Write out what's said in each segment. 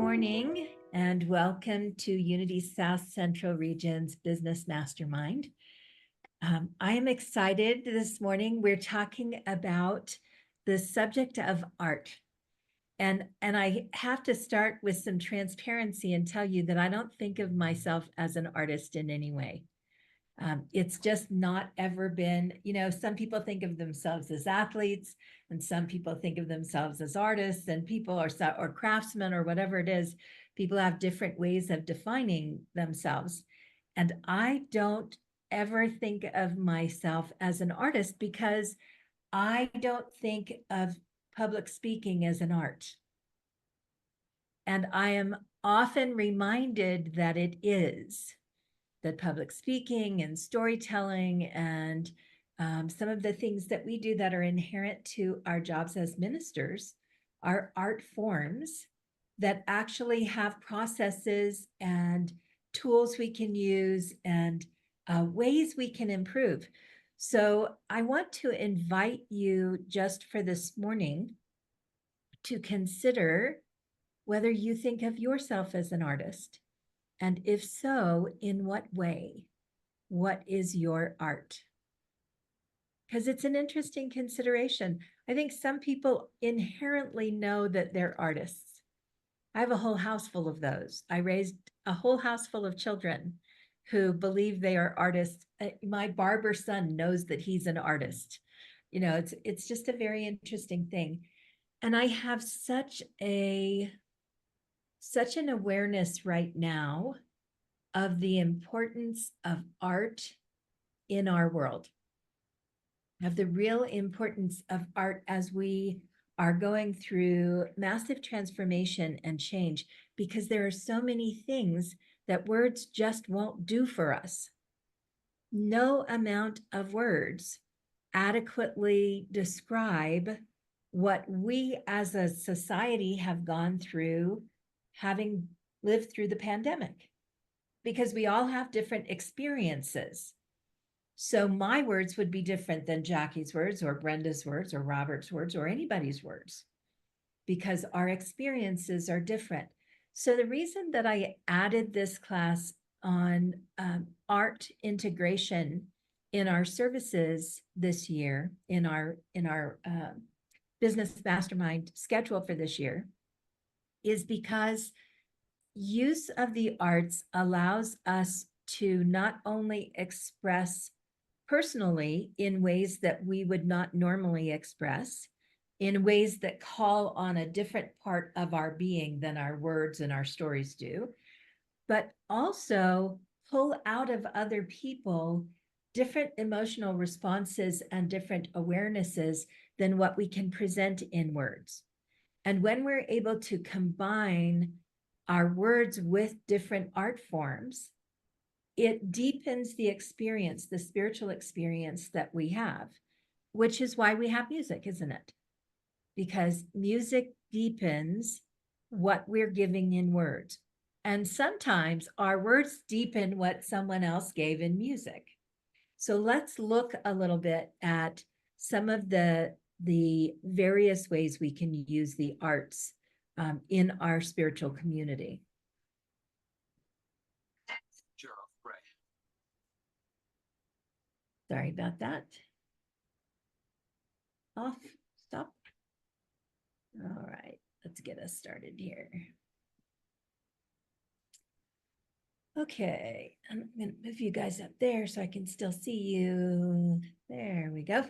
morning and welcome to Unity South Central Region's Business Mastermind. I am excited this morning. We're talking about the subject of art. And I have to start with some transparency and tell you that I don't think of myself as an artist in any way. It's just not ever been, some people think of themselves as athletes and some people think of themselves as artists, and people or craftsmen or whatever it is. People have different ways of defining themselves. And I don't ever think of myself as an artist because I don't think of public speaking as an art. And I am often reminded that it is. That public speaking and storytelling and some of the things that we do that are inherent to our jobs as ministers are art forms that actually have processes and tools we can use and ways we can improve. So I want to invite you just for this morning to consider whether you think of yourself as an artist. And if so, in what way? What is your art? Because it's an interesting consideration. I think some people inherently know that they're artists. I have a whole house full of those. I raised a whole house full of children who believe they are artists. My barber son knows that he's an artist. It's just a very interesting thing. And I have such an awareness right now of the importance of art in our world, of the real importance of art as we are going through massive transformation and change, because there are so many things that words just won't do for us. No amount of words adequately describe what we as a society have gone through, having lived through the pandemic, because we all have different experiences. So my words would be different than Jackie's words or Brenda's words or Robert's words or anybody's words, because our experiences are different. So the reason that I added this class on art integration in our services this year, in our business mastermind schedule for this year, is because use of the arts allows us to not only express personally in ways that we would not normally express, in ways that call on a different part of our being than our words and our stories do, but also pull out of other people different emotional responses and different awarenesses than what we can present in words. And when we're able to combine our words with different art forms, it deepens the experience, the spiritual experience that we have, which is why we have music, isn't it? Because music deepens what we're giving in words. And sometimes our words deepen what someone else gave in music. So let's look a little bit at some of the various ways we can use the arts in our spiritual community. Sorry about that. Off, stop. All right, let's get us started here. Okay, I'm going to move you guys up there so I can still see you. There we go.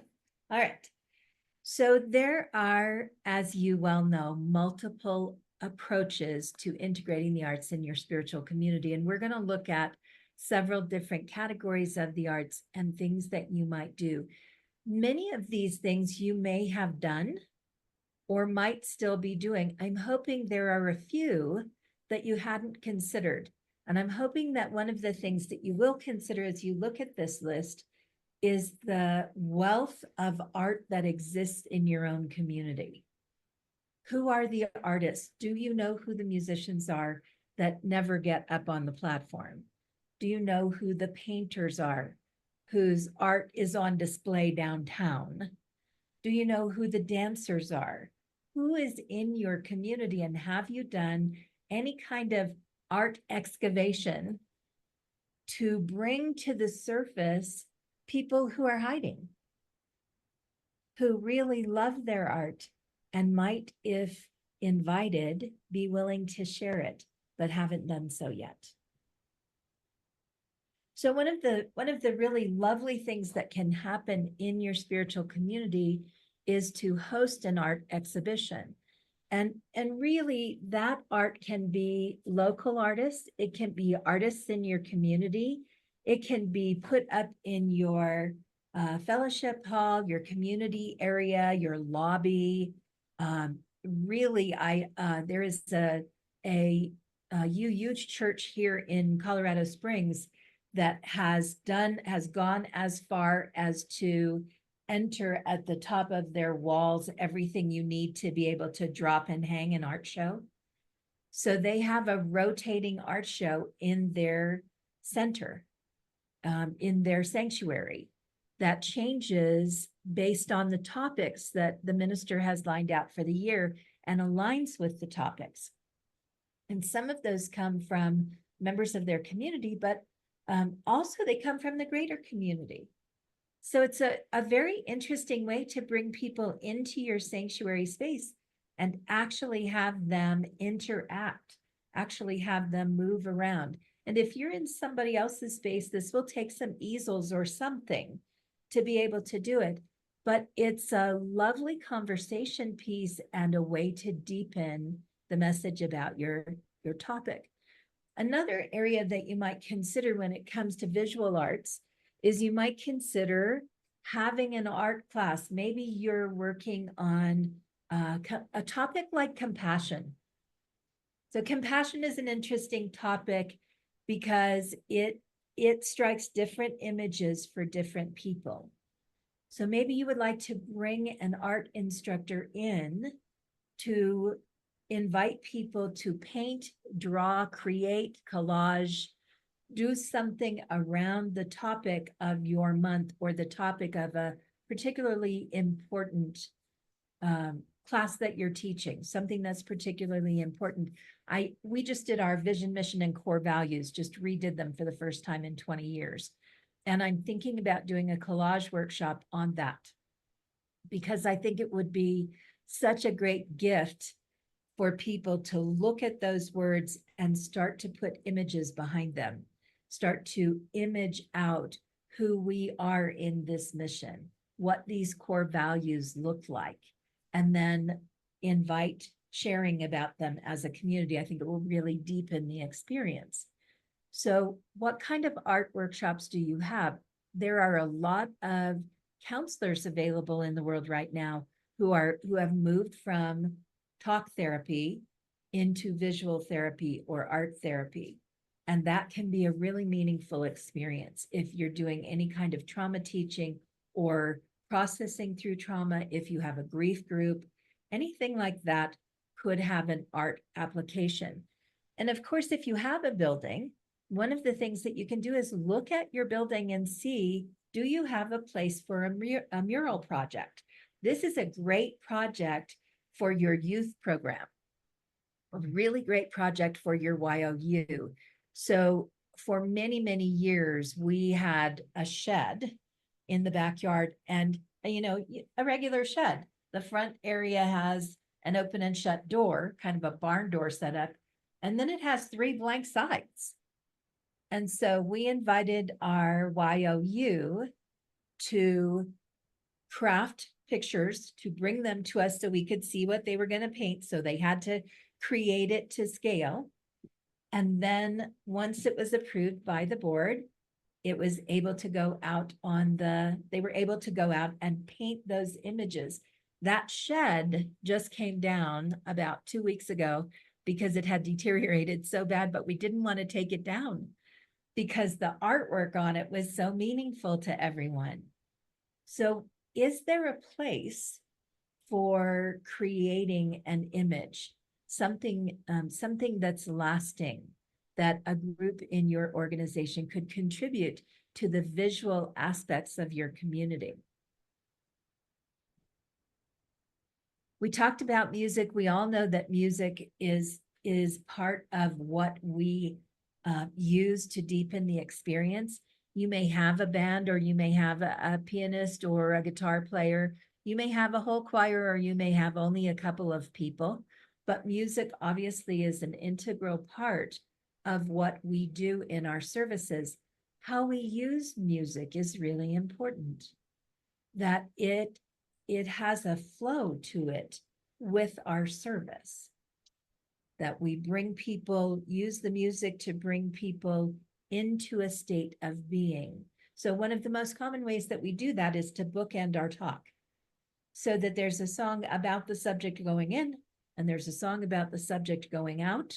All right. So there are, as you well know, multiple approaches to integrating the arts in your spiritual community. And we're going to look at several different categories of the arts and things that you might do. Many of these things you may have done or might still be doing. I'm hoping there are a few that you hadn't considered. And I'm hoping that one of the things that you will consider as you look at this list is the wealth of art that exists in your own community. Who are the artists? Do you know who the musicians are that never get up on the platform? Do you know who the painters are whose art is on display downtown? Do you know who the dancers are? Who is in your community, and have you done any kind of art excavation to bring to the surface people who are hiding, who really love their art and might, if invited, be willing to share it, but haven't done so yet. So one of the really lovely things that can happen in your spiritual community is to host an art exhibition. And really that art can be local artists, it can be artists in your community, it can be put up in your fellowship hall, your community area, your lobby. Really, there is a huge church here in Colorado Springs that has gone as far as to enter at the top of their walls everything you need to be able to drop and hang an art show. So they have a rotating art show in their center, in their sanctuary, that changes based on the topics that the minister has lined out for the year and aligns with the topics. And some of those come from members of their community, but also they come from the greater community. So it's a very interesting way to bring people into your sanctuary space and actually have them interact, actually have them move around. And if you're in somebody else's space, this will take some easels or something to be able to do it. But it's a lovely conversation piece and a way to deepen the message about your topic. Another area that you might consider when it comes to visual arts is you might consider having an art class. Maybe you're working on a topic like compassion. So compassion is an interesting topic because it strikes different images for different people. So maybe you would like to bring an art instructor in to invite people to paint, draw, create, collage, do something around the topic of your month or the topic of a particularly important class that you're teaching, something that's particularly important. We just did our vision, mission, and core values, just redid them for the first time in 20 years. And I'm thinking about doing a collage workshop on that because I think it would be such a great gift for people to look at those words and start to put images behind them, start to image out who we are in this mission, what these core values look like, and then invite sharing about them as a community. I think it will really deepen the experience. So what kind of art workshops do you have? There are a lot of counselors available in the world right now who have moved from talk therapy into visual therapy or art therapy. And that can be a really meaningful experience if you're doing any kind of trauma teaching or processing through trauma, if you have a grief group, anything like that could have an art application. And of course, if you have a building, one of the things that you can do is look at your building and see, do you have a place for a mural project? This is a great project for your youth program, a really great project for your YOU. So for many, many years, we had a shed in the backyard and, a regular shed. The front area has an open and shut door, kind of a barn door setup, and then it has 3 blank sides. And so we invited our YOU to craft pictures, to bring them to us so we could see what they were going to paint. So they had to create it to scale. And then once it was approved by the board, it was able to go out they were able to go out and paint those images. That shed just came down about 2 weeks ago because it had deteriorated so bad, but we didn't want to take it down because the artwork on it was so meaningful to everyone. So is there a place for creating an image, something that's lasting, that a group in your organization could contribute to the visual aspects of your community? We talked about music. We all know that music is is part of what we use to deepen the experience. You may have a band, or you may have a pianist or a guitar player. You may have a whole choir, or you may have only a couple of people. But music obviously is an integral part of what we do in our services. How we use music is really important. That it has a flow to it with our service. That we bring people, use the music to bring people into a state of being. So one of the most common ways that we do that is to bookend our talk, so that there's a song about the subject going in, and there's a song about the subject going out,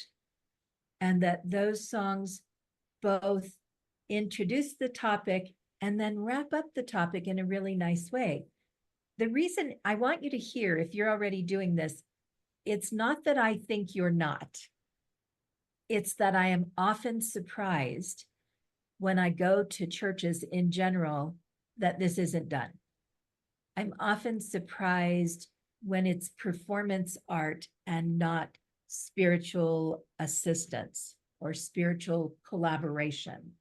and that those songs both introduce the topic and then wrap up the topic in a really nice way. The reason I want you to hear, if you're already doing this, it's not that I think you're not. It's that I am often surprised when I go to churches in general that this isn't done. I'm often surprised when it's performance art and not spiritual assistance or spiritual collaboration.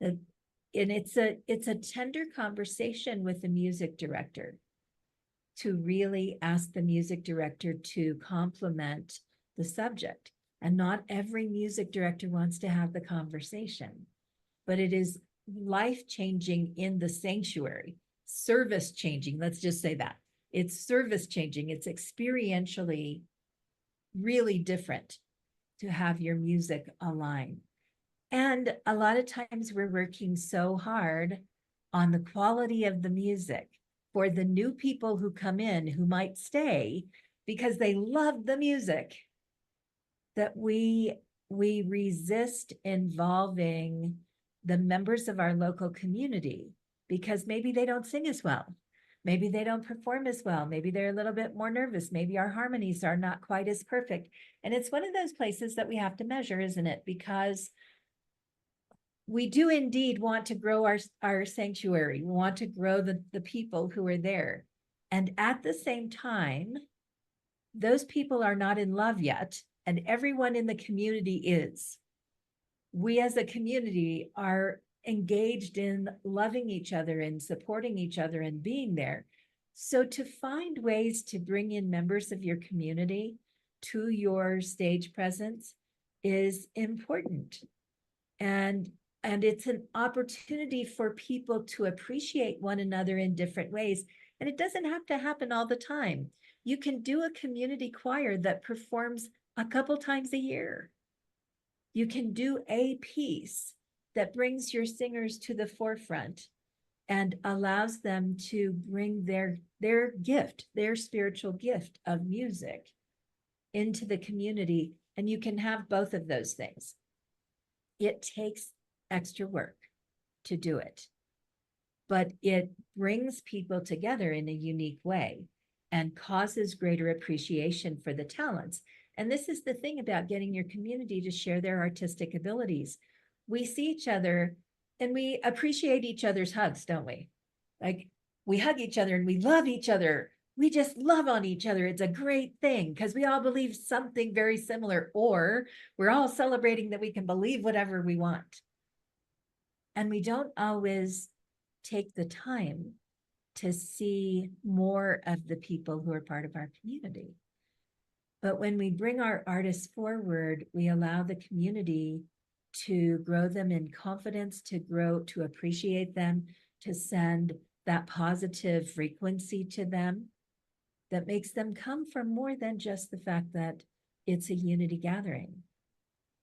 And it's a tender conversation with the music director to really ask the music director to complement the subject. And not every music director wants to have the conversation, but it is life-changing in the sanctuary, service changing. Let's just say that. It's service changing. It's experientially really different to have your music align. And a lot of times we're working so hard on the quality of the music for the new people who come in who might stay because they love the music, that we resist involving the members of our local community because maybe they don't sing as well. Maybe they don't perform as well. Maybe they're a little bit more nervous. Maybe our harmonies are not quite as perfect. And it's one of those places that we have to measure, isn't it? Because we do indeed want to grow our sanctuary. We want to grow the people who are there. And at the same time, those people are not in love yet, and everyone in the community is. We as a community are engaged in loving each other and supporting each other and being there. So to find ways to bring in members of your community to your stage presence is important. And it's an opportunity for people to appreciate one another in different ways. And it doesn't have to happen all the time. You can do a community choir that performs a couple times a year. You can do a piece that brings your singers to the forefront and allows them to bring their gift, their spiritual gift of music into the community. And you can have both of those things. It takes extra work to do it, but it brings people together in a unique way and causes greater appreciation for the talents. And this is the thing about getting your community to share their artistic abilities. We see each other and we appreciate each other's hugs, don't we? Like, we hug each other and we love each other. We just love on each other. It's a great thing because we all believe something very similar, or we're all celebrating that we can believe whatever we want. And we don't always take the time to see more of the people who are part of our community. But when we bring our artists forward, we allow the community to grow them in confidence, to grow, to appreciate them, to send that positive frequency to them that makes them come for more than just the fact that it's a unity gathering,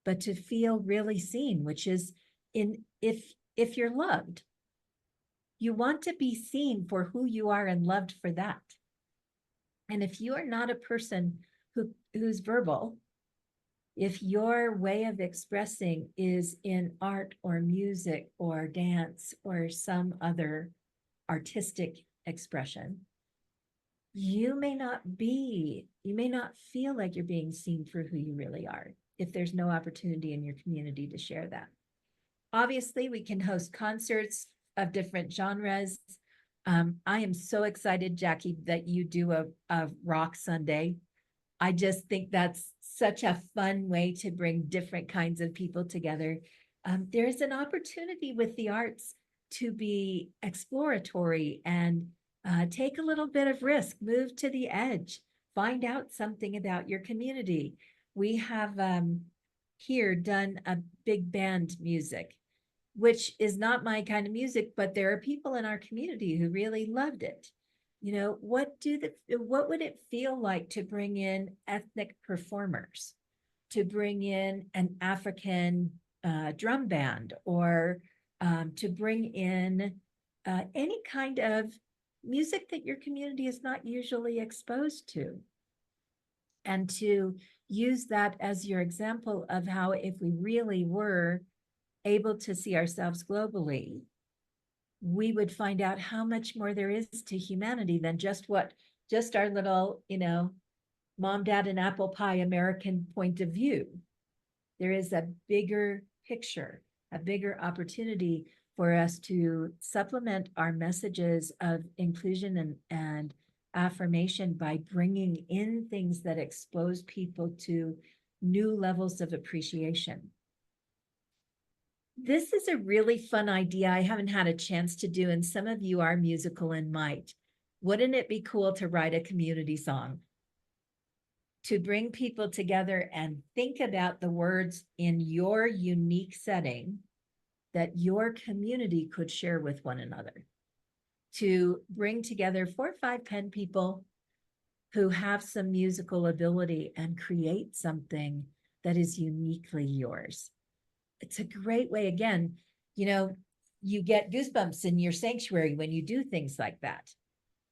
but to feel really seen, which is if you're loved, you want to be seen for who you are and loved for that. And if you are not a person who's verbal, if your way of expressing is in art or music or dance or some other artistic expression, you may not feel like you're being seen for who you really are if there's no opportunity in your community to share that. Obviously, we can host concerts of different genres. I am so excited, Jackie, that you do a rock Sunday. I just think that's such a fun way to bring different kinds of people together. There's an opportunity with the arts to be exploratory and take a little bit of risk, move to the edge, find out something about your community. We have here done a big band music, which is not my kind of music, but there are people in our community who really loved it. You know, what would it feel like to bring in ethnic performers, to bring in an African drum band, or to bring in any kind of music that your community is not usually exposed to, and to use that as your example of how, if we really were able to see ourselves globally, we would find out how much more there is to humanity than just our little, mom, dad, and apple pie American point of view. There is a bigger picture, a bigger opportunity for us to supplement our messages of inclusion and affirmation by bringing in things that expose people to new levels of appreciation. This is a really fun idea I haven't had a chance to do, and some of you are musical and might. Wouldn't it be cool to write a community song? To bring people together and think about the words in your unique setting that your community could share with one another. To bring together 4 or 5 pen people who have some musical ability and create something that is uniquely yours. It's a great way, again, you get goosebumps in your sanctuary when you do things like that,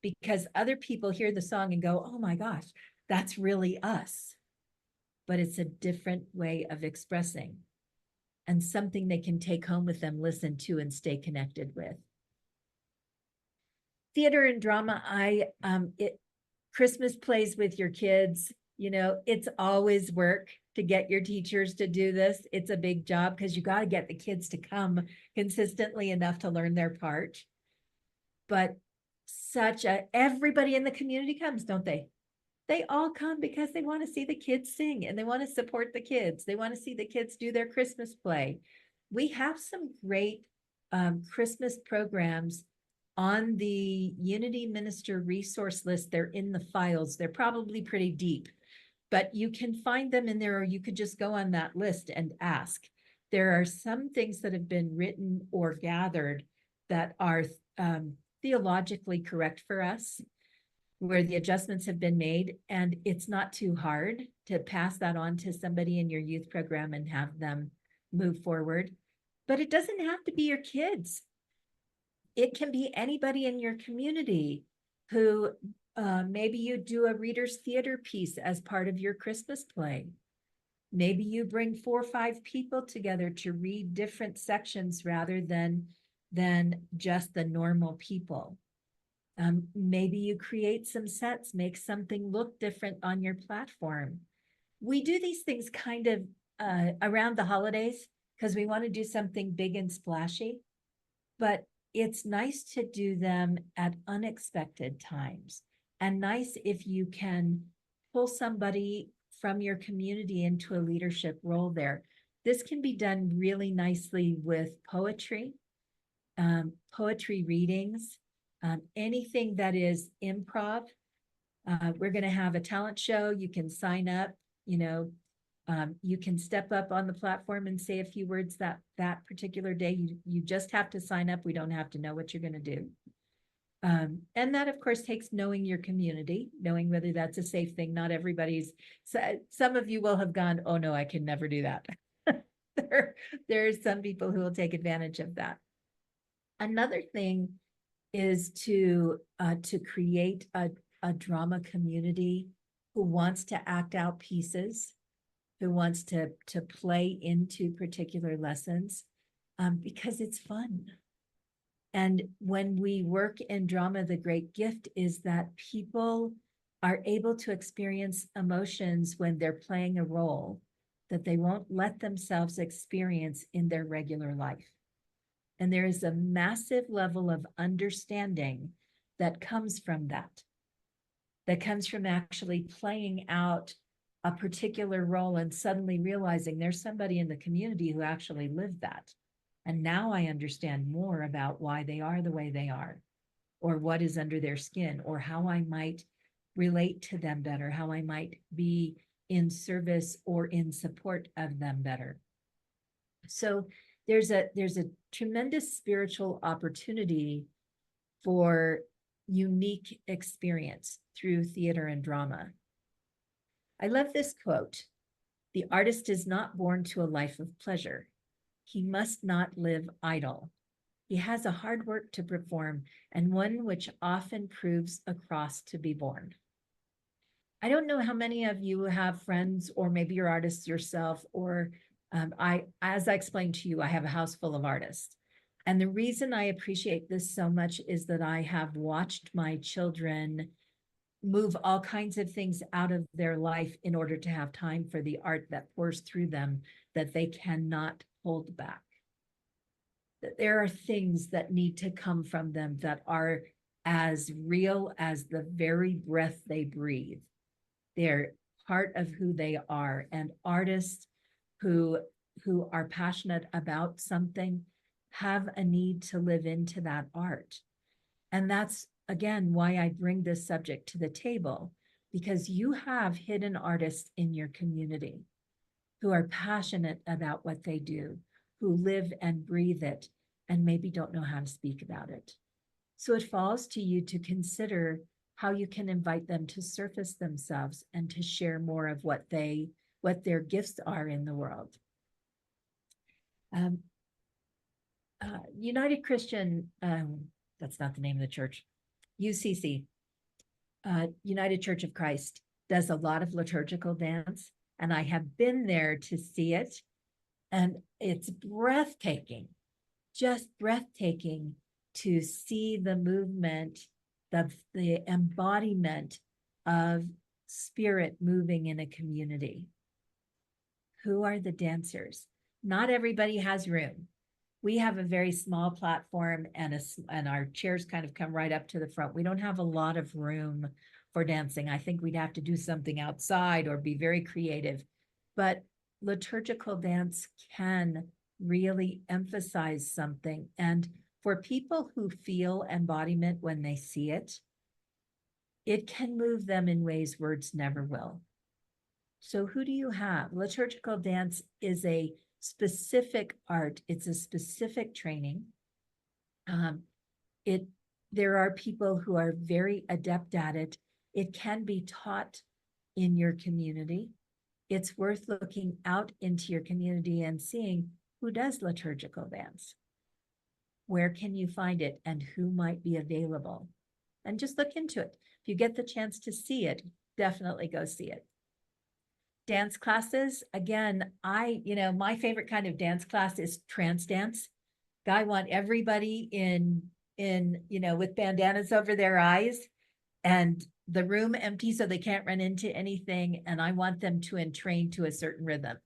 because other people hear the song and go, oh my gosh, that's really us. But it's a different way of expressing, and something they can take home with them, listen to, and stay connected with. Theater and drama, Christmas plays with your kids, it's always work to get your teachers to do this. It's a big job because you got to get the kids to come consistently enough to learn their part. But everybody in the community comes, don't they? They all come because they want to see the kids sing, and they want to support the kids. They want to see the kids do their Christmas play. We have some great Christmas programs on the Unity Minister resource list. They're in the files. They're probably pretty deep, but you can find them in there, or you could just go on that list and ask. There are some things that have been written or gathered that are theologically correct for us, where the adjustments have been made, and it's not too hard to pass that on to somebody in your youth program and have them move forward. But it doesn't have to be your kids. It can be anybody in your community who maybe you do a reader's theater piece as part of your Christmas play. Maybe you bring 4 or 5 people together to read different sections rather than just the normal people. Maybe you create some sets, make something look different on your platform. We do these things kind of around the holidays because we want to do something big and splashy, but it's nice to do them at unexpected times, and nice if you can pull somebody from your community into a leadership role there. This can be done really nicely with poetry readings, anything that is improv. We're going to have a talent show. You can sign up, you can step up on the platform and say a few words that particular day. You just have to sign up. We don't have to know what you're going to do. And that, of course, takes knowing your community, knowing whether that's a safe thing. Not everybody's, some of you will have gone, oh no, I can never do that. There are some people who will take advantage of that. Another thing is to create a drama community who wants to act out pieces, who wants to play into particular lessons, because it's fun. And when we work in drama, the great gift is that people are able to experience emotions when they're playing a role that they won't let themselves experience in their regular life. And there is a massive level of understanding that comes from that comes from actually playing out a particular role and suddenly realizing there's somebody in the community who actually lived that. And now I understand more about why they are the way they are, or what is under their skin, or how I might relate to them better, how I might be in service or in support of them better. So there's a tremendous spiritual opportunity for unique experience through theater and drama. I love this quote. The artist is not born to a life of pleasure. He must not live idle. He has a hard work to perform, and one which often proves a cross to be borne. I don't know how many of you have friends, or maybe you're artists yourself, or as I explained to you, I have a house full of artists. And the reason I appreciate this so much is that I have watched my children move all kinds of things out of their life in order to have time for the art that pours through them that they cannot hold back. That there are things that need to come from them that are as real as the very breath they breathe. They're part of who they are. And artists who are passionate about something have a need to live into that art. And that's, again, why I bring this subject to the table, because you have hidden artists in your community who are passionate about what they do, who live and breathe it, and maybe don't know how to speak about it. So it falls to you to consider how you can invite them to surface themselves and to share more of what their gifts are in the world. United Christian, that's not the name of the church, UCC, United Church of Christ, does a lot of liturgical dance, and I have been there to see it, and it's breathtaking, just breathtaking to see the movement, the embodiment of spirit moving in a community. Who are the dancers? Not everybody has room. We have a very small platform, and our chairs kind of come right up to the front. We don't have a lot of room for dancing. I think we'd have to do something outside or be very creative. But liturgical dance can really emphasize something. And for people who feel embodiment when they see it, it can move them in ways words never will. So who do you have? Liturgical dance is a specific art. It's a specific training. There are people who are very adept at it. It can be taught in your community. It's worth looking out into your community and seeing who does liturgical dance. Where can you find it, and who might be available? And just look into it. If you get the chance to see it, definitely go see it. Dance classes, again, my favorite kind of dance class is trance dance. I want everybody in with bandanas over their eyes and the room empty so they can't run into anything. And I want them to entrain to a certain rhythm,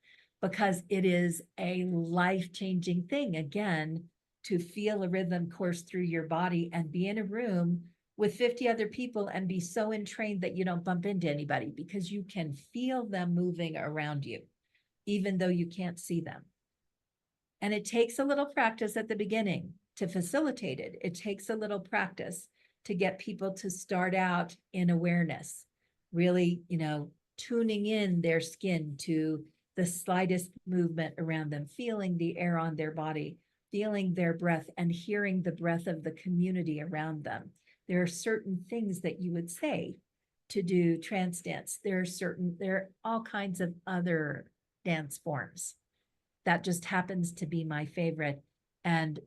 because it is a life-changing thing, again, to feel a rhythm course through your body and be in a room with 50 other people and be so entrained that you don't bump into anybody, because you can feel them moving around you, even though you can't see them. And it takes a little practice at the beginning to facilitate it. It takes a little practice to get people to start out in awareness, really, tuning in their skin to the slightest movement around them, feeling the air on their body, feeling their breath, and hearing the breath of the community around them. There are certain things that you would say to do trance dance. There are all kinds of other dance forms. That just happens to be my favorite, and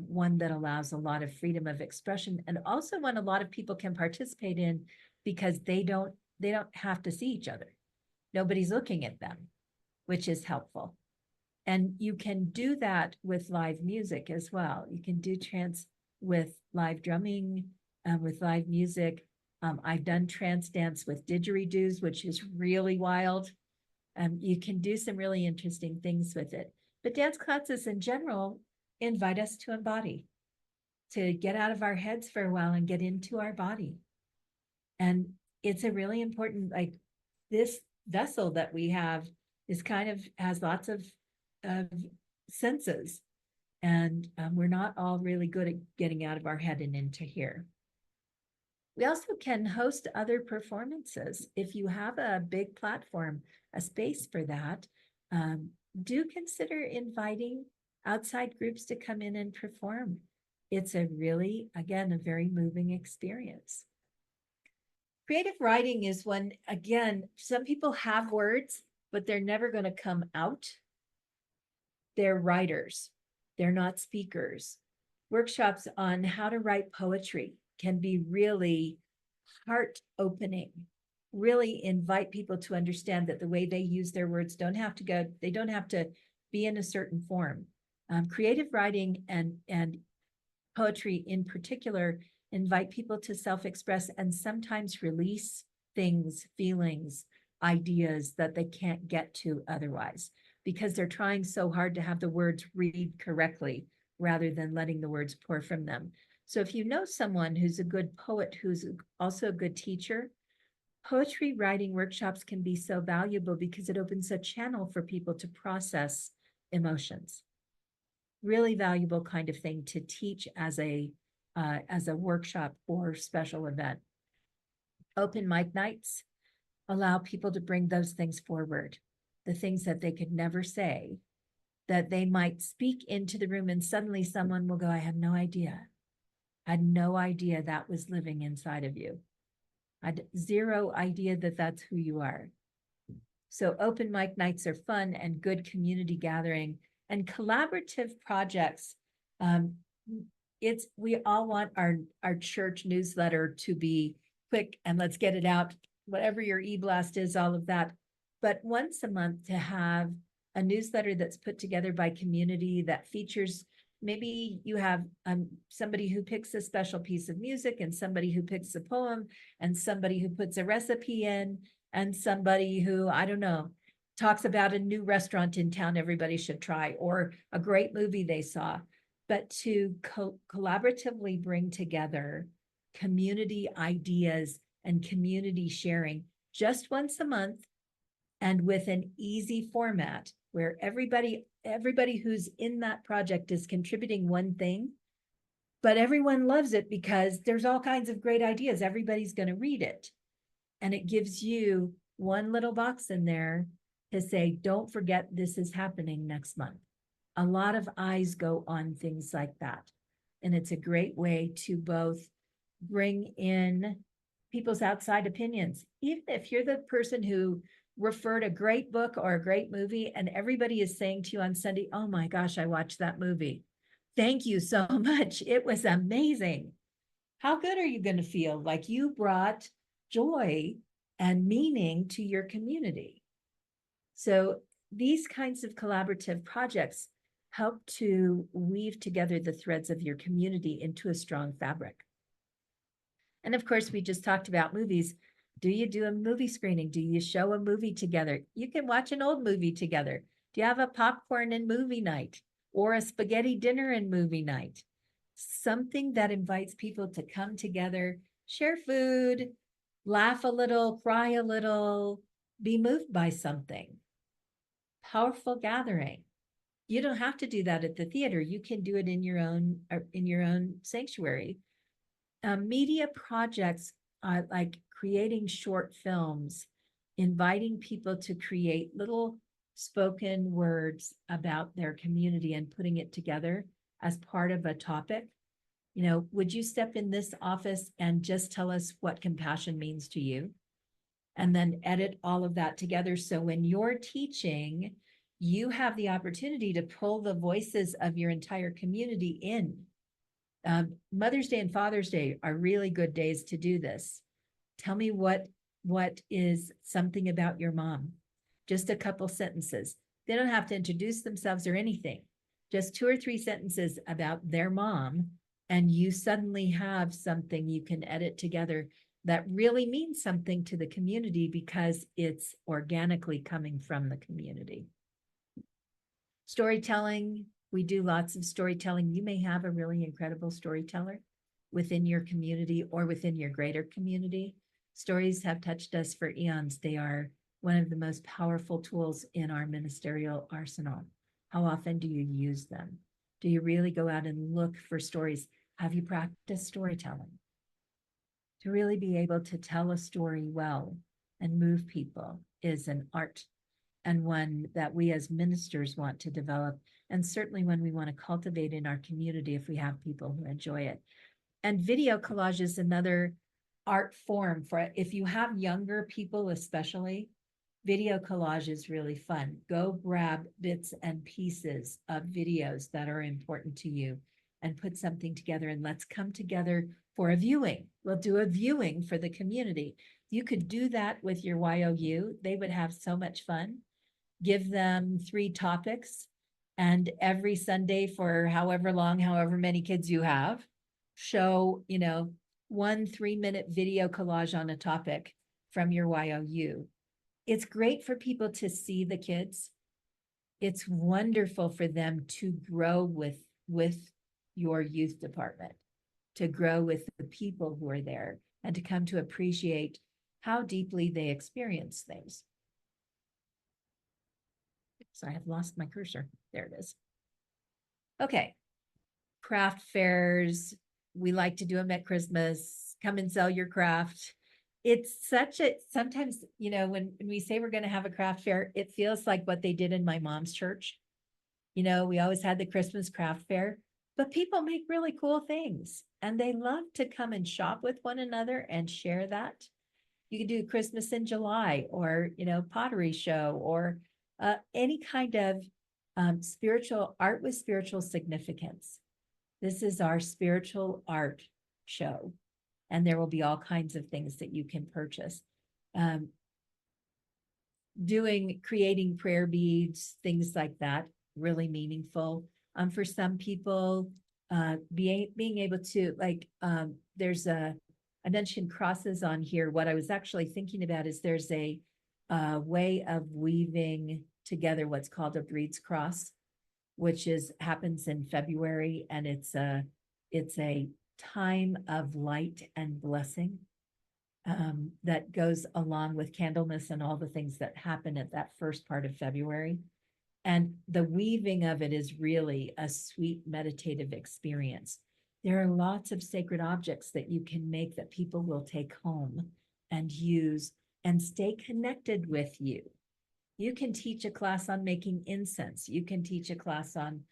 one that allows a lot of freedom of expression, and also one a lot of people can participate in because they don't have to see each other. Nobody's looking at them, which is helpful. And you can do that with live music as well. You can do trance with live drumming, with live music. I've done trance dance with didgeridoos, which is really wild. You can do some really interesting things with it. But dance classes in general invite us to embody, to get out of our heads for a while and get into our body. And it's a really important, vessel that we have is kind of has lots of senses, and we're not all really good at getting out of our head and into here. We also can host other performances. If you have a big platform, a space for that, do consider inviting outside groups to come in and perform. It's a really, again, a very moving experience. Creative writing is when, again, some people have words, but they're never going to come out. They're writers, they're not speakers. Workshops on how to write poetry can be really heart opening, really invite people to understand that the way they use their words don't have to be in a certain form. Creative writing and poetry in particular invite people to self-express and sometimes release things, feelings, ideas that they can't get to otherwise, because they're trying so hard to have the words read correctly rather than letting the words pour from them. So if you know someone who's a good poet, who's also a good teacher, poetry writing workshops can be so valuable because it opens a channel for people to process emotions. Really valuable kind of thing to teach as a workshop or special event. Open mic nights allow people to bring those things forward, the things that they could never say, that they might speak into the room, and suddenly someone will go, I had no idea that was living inside of you. I had zero idea that that's who you are. So open mic nights are fun and good community gathering and collaborative projects. We all want our church newsletter to be quick and let's get it out, whatever your e-blast is, all of that. But once a month to have a newsletter that's put together by community that features, maybe you have somebody who picks a special piece of music and somebody who picks a poem and somebody who puts a recipe in and somebody who, I don't know, talks about a new restaurant in town everybody should try or a great movie they saw. But to collaboratively bring together community ideas and community sharing just once a month and with an easy format where everybody who's in that project is contributing one thing, but everyone loves it because there's all kinds of great ideas. Everybody's going to read it. And it gives you one little box in there to say, don't forget this is happening next month. A lot of eyes go on things like that. And it's a great way to both bring in people's outside opinions. Even if you're the person who referred a great book or a great movie and everybody is saying to you on Sunday, oh my gosh, I watched that movie. Thank you so much. It was amazing. How good are you going to feel? Like you brought joy and meaning to your community. So these kinds of collaborative projects help to weave together the threads of your community into a strong fabric. And of course, we just talked about movies. Do you do a movie screening? Do you show a movie together? You can watch an old movie together. Do you have a popcorn and movie night or a spaghetti dinner and movie night? Something that invites people to come together, share food, laugh a little, cry a little, be moved by something. Powerful gathering. You don't have to do that at the theater. You can do it in your own sanctuary. Media projects like creating short films, inviting people to create little spoken words about their community and putting it together as part of a topic. You know, would you step in this office and just tell us what compassion means to you? And then edit all of that together. So when you're teaching, you have the opportunity to pull the voices of your entire community in. Mother's Day and Father's Day are really good days to do this. Tell me what is something about your mom. Just a couple sentences. They don't have to introduce themselves or anything. Just 2 or 3 sentences about their mom, and you suddenly have something you can edit together that really means something to the community because it's organically coming from the community. Storytelling, we do lots of storytelling. You may have a really incredible storyteller within your community or within your greater community. Stories have touched us for eons. They are one of the most powerful tools in our ministerial arsenal. How often do you use them? Do you really go out and look for stories? Have you practiced storytelling? To really be able to tell a story well and move people is an art, and one that we as ministers want to develop, and certainly one we want to cultivate in our community if we have people who enjoy it. And video collage is another art form for, if you have younger people especially, video collage is really fun. Go grab bits and pieces of videos that are important to you and put something together, and let's come together for a viewing. We'll do a viewing for the community. You could do that with your YOU. They would have so much fun. Give them 3 topics, and every Sunday for however long, however many kids you have, show, 1 3-minute video collage on a topic from your YOU. It's great for people to see the kids. It's wonderful for them to grow with your youth department, to grow with the people who are there, and to come to appreciate how deeply they experience things. So I have lost my cursor. There it is. Okay. Craft fairs. We like to do them at Christmas. Come and sell your craft. It's sometimes, when we say we're going to have a craft fair, it feels like what they did in my mom's church. We always had the Christmas craft fair, but people make really cool things and they love to come and shop with one another and share that. You could do Christmas in July, or, pottery show, or any kind of spiritual art with spiritual significance. This is our spiritual art show, and there will be all kinds of things that you can purchase. Creating prayer beads, things like that, really meaningful. For some people, being able to, I mentioned crosses on here. What I was actually thinking about is there's a way of weaving together what's called a Breed's Cross, which happens in February, and it's a time of light and blessing that goes along with Candlemas and all the things that happen at that first part of February. And the weaving of it is really a sweet meditative experience. There are lots of sacred objects that you can make that people will take home and use and stay connected with you. You can teach a class on making incense. You can teach a class on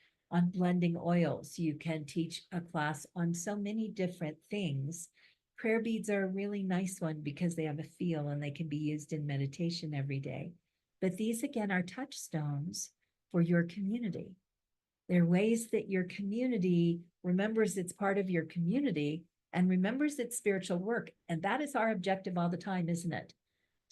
blending oils. You can teach a class on so many different things. Prayer beads are a really nice one because they have a feel and they can be used in meditation every day. But these, again, are touchstones for your community. They're ways that your community remembers it's part of your community and remembers its spiritual work. And that is our objective all the time, isn't it?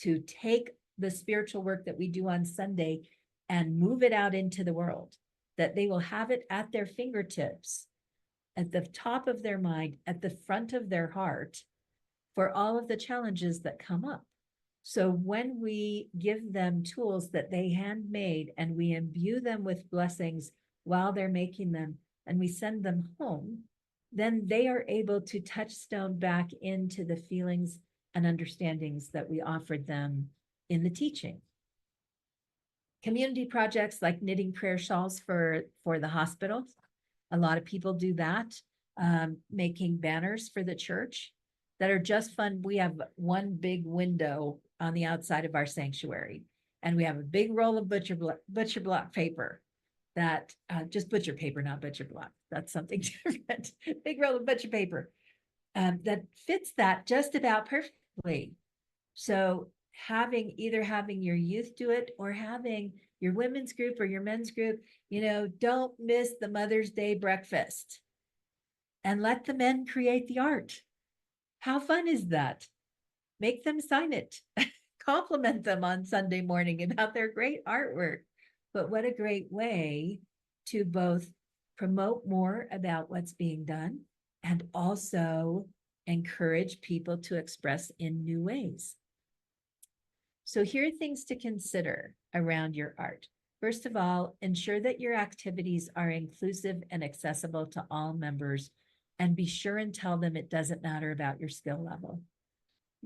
To take the spiritual work that we do on Sunday and move it out into the world, that they will have it at their fingertips, at the top of their mind, at the front of their heart, for all of the challenges that come up. So when we give them tools that they handmade and we imbue them with blessings while they're making them, and we send them home, then they are able to touchstone back into the feelings and understandings that we offered them in the teaching. Community projects like knitting prayer shawls for the hospital. A lot of people do that. Making banners for the church that are just fun. We have one big window on the outside of our sanctuary, and we have a big roll of butcher block paper that just butcher paper, not butcher block. That's something different. Big roll of butcher paper that fits that just about perfectly. So either having your youth do it or having your women's group or your men's group, don't miss the Mother's Day breakfast and let the men create the art. How fun is that? Make them sign it. Compliment them on Sunday morning about their great artwork. But what a great way to both promote more about what's being done and also encourage people to express in new ways. So here are things to consider around your art. First of all, ensure that your activities are inclusive and accessible to all members, and be sure and tell them it doesn't matter about your skill level.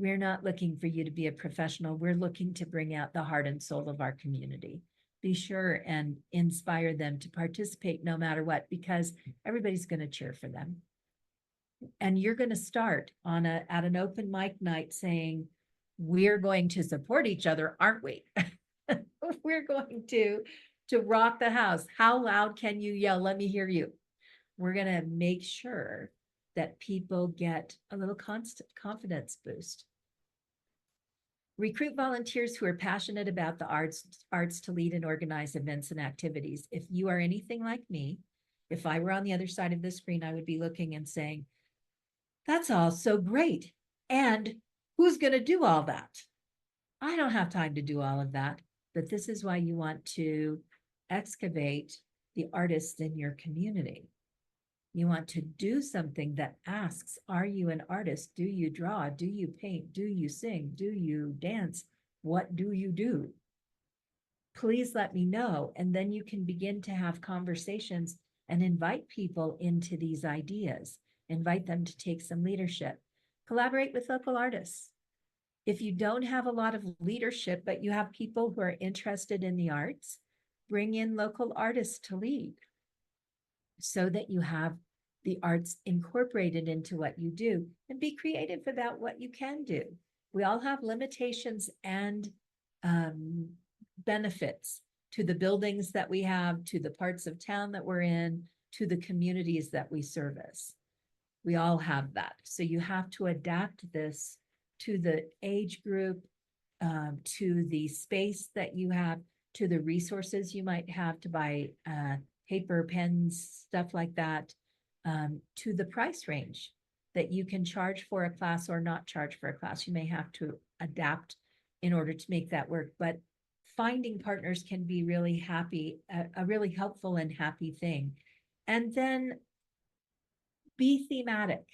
We're not looking for you to be a professional. We're looking to bring out the heart and soul of our community. Be sure and inspire them to participate no matter what, because everybody's going to cheer for them. And you're going to start at an open mic night saying, we're going to support each other, aren't we? We're going to rock the house. How loud can you yell? Let me hear you. We're going to make sure that people get a little constant confidence boost. Recruit volunteers who are passionate about the arts to lead and organize events and activities. If you are anything like me, if I were on the other side of the screen, I would be looking and saying, that's all so great. And who's going to do all that? I don't have time to do all of that. But this is why you want to excavate the artists in your community. You want to do something that asks, are you an artist? Do you draw? Do you paint? Do you sing? Do you dance? What do you do? Please let me know. And then you can begin to have conversations and invite people into these ideas. Invite them to take some leadership. Collaborate with local artists. If you don't have a lot of leadership, but you have people who are interested in the arts, bring in local artists to lead so that you have the arts incorporated into what you do, and be creative about what you can do. We all have limitations and benefits to the buildings that we have, to the parts of town that we're in, to the communities that we service. We all have that. So you have to adapt this to the age group, to the space that you have, to the resources you might have to buy paper, pens, stuff like that, to the price range that you can charge for a class or not charge for a class. You may have to adapt in order to make that work, but finding partners can be really a really helpful and happy thing. And then be thematic.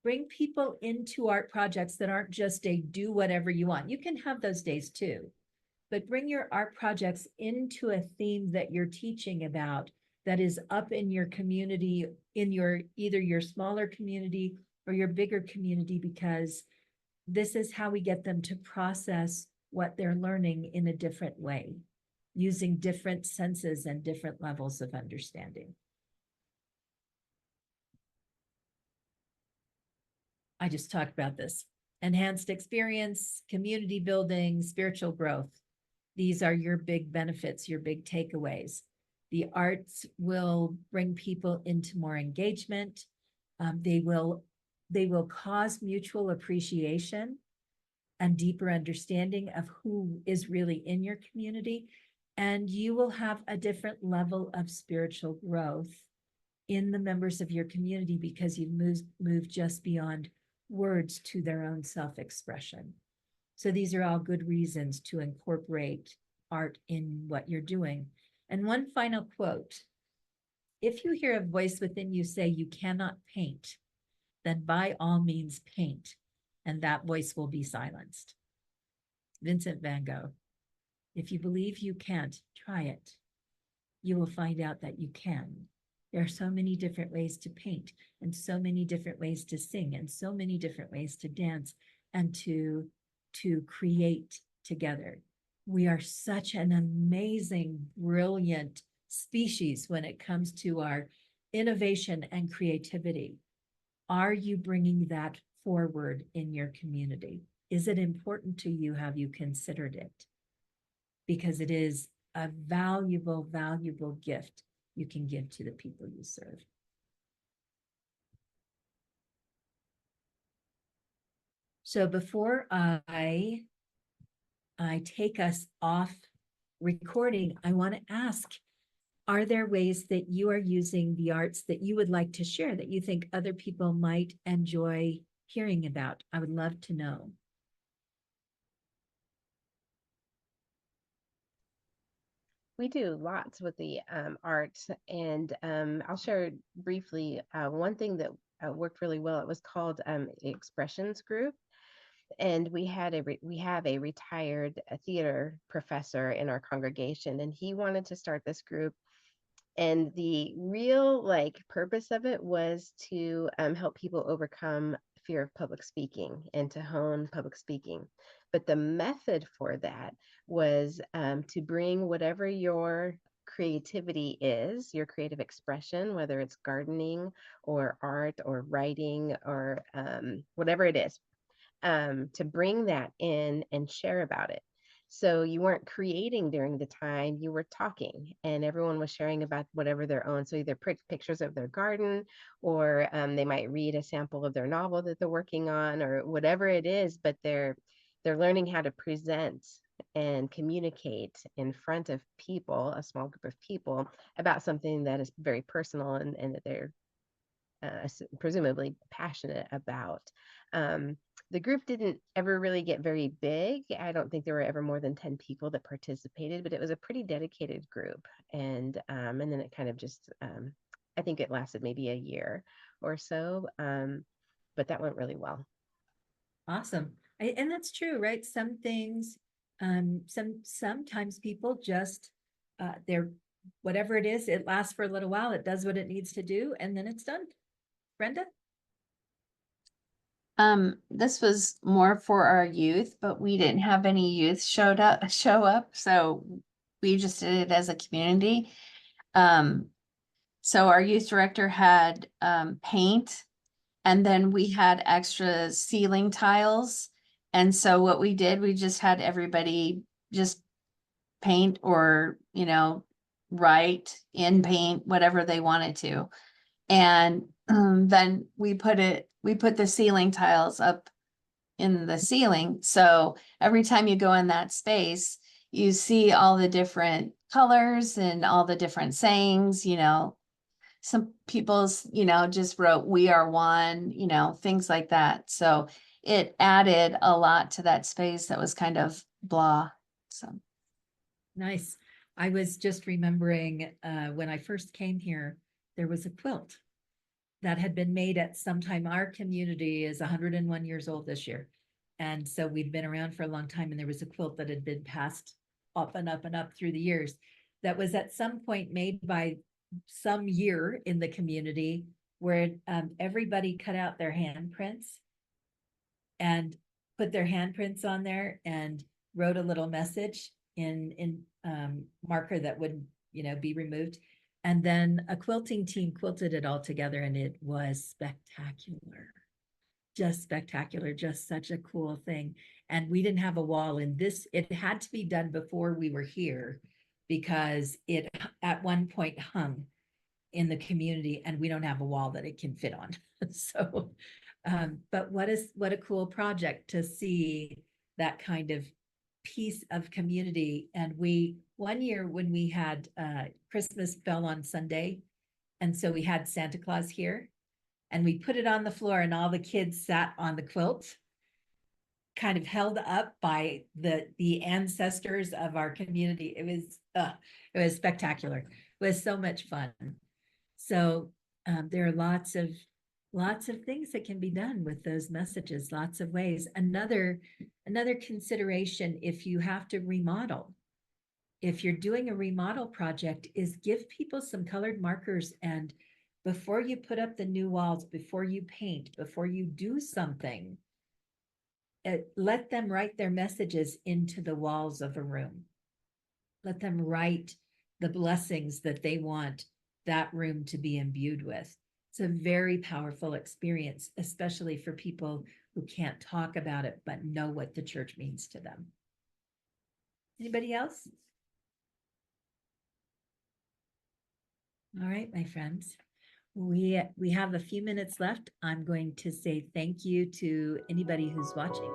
Bring people into art projects that aren't just a do whatever you want. You can have those days too, but bring your art projects into a theme that you're teaching about that is up in your community, in your either your smaller community or your bigger community, because this is how we get them to process what they're learning in a different way, using different senses and different levels of understanding. I just talked about this. Enhanced experience, community building, spiritual growth. These are your big benefits, your big takeaways. The arts will bring people into more engagement. They will cause mutual appreciation and deeper understanding of who is really in your community. And you will have a different level of spiritual growth in the members of your community because you've moved just beyond words to their own self-expression. So these are all good reasons to incorporate art in what you're doing. And one final quote: if you hear a voice within you say you cannot paint, then by all means paint, and that voice will be silenced. Vincent van Gogh. If you believe you can't, try it. You will find out that you can. There are so many different ways to paint, and so many different ways to sing, and so many different ways to dance and to create together. We are such an amazing, brilliant species when it comes to our innovation and creativity. Are you bringing that forward in your community? Is it important to you? Have you considered it? Because it is a valuable, valuable gift you can give to the people you serve. So before I take us off recording, I want to ask, are there ways that you are using the arts that you would like to share that you think other people might enjoy hearing about? I would love to know. We do lots with the art, and I'll share briefly one thing that worked really well. It was called Expressions Group, and we have a retired theater professor in our congregation, and he wanted to start this group And the real like purpose of it was to help people overcome fear of public speaking and to hone public speaking. But the method for that was to bring whatever your creativity is, your creative expression, whether it's gardening or art or writing or whatever it is, to bring that in and share about it. So you weren't creating during the time, you were talking, and everyone was sharing about whatever their own. So either pictures of their garden, or they might read a sample of their novel that they're working on, or whatever it is. But they're learning how to present and communicate in front of people, a small group of people, about something that is very personal and that they're presumably passionate about. Um, the group didn't ever really get very big. I don't think there were ever more than 10 people that participated, but it was a pretty dedicated group. And then it kind of just, I think it lasted maybe a year or so. But that went really well. Awesome. And that's true, right? Some things, sometimes people just, they're, whatever it is, it lasts for a little while, it does what it needs to do, and then it's done. Brenda? This was more for our youth, but we didn't have any youth show up, so we just did it as a community. So our youth director had paint, and then we had extra ceiling tiles. And so what we did, we just had everybody just paint or, write in paint, whatever they wanted to. And then we put the ceiling tiles up in the ceiling. So every time you go in that space, you see all the different colors and all the different sayings, some people's, just wrote, "We are one," things like that. So it added a lot to that space that was kind of blah. So Nice. I was just remembering, when I first came here, there was a quilt that had been made at some time. Our community is 101 years old this year. And so we've been around for a long time, and there was a quilt that had been passed up and up and up through the years that was at some point made by some year in the community where everybody cut out their handprints and put their handprints on there and wrote a little message in marker that would be removed, and then a quilting team quilted it all together, and it was spectacular, just spectacular, just such a cool thing. And we didn't have a wall in this. It had to be done before we were here because it at one point hung in the community, and we don't have a wall that it can fit on. So but what a cool project to see that kind of piece of community. And we, one year when we had Christmas fell on Sunday, and so we had Santa Claus here, and we put it on the floor, and all the kids sat on the quilt, kind of held up by the ancestors of our community. It was spectacular. It was so much fun. So there are lots of things that can be done with those messages, lots of ways. Another consideration, if you have to remodel, if you're doing a remodel project, is give people some colored markers, and before you put up the new walls, before you paint, before you do something, let them write their messages into the walls of a room. Let them write the blessings that they want that room to be imbued with. It's a very powerful experience, especially for people who can't talk about it but know what the church means to them. Anybody else? All right, my friends. We have a few minutes left. I'm going to say thank you to anybody who's watching.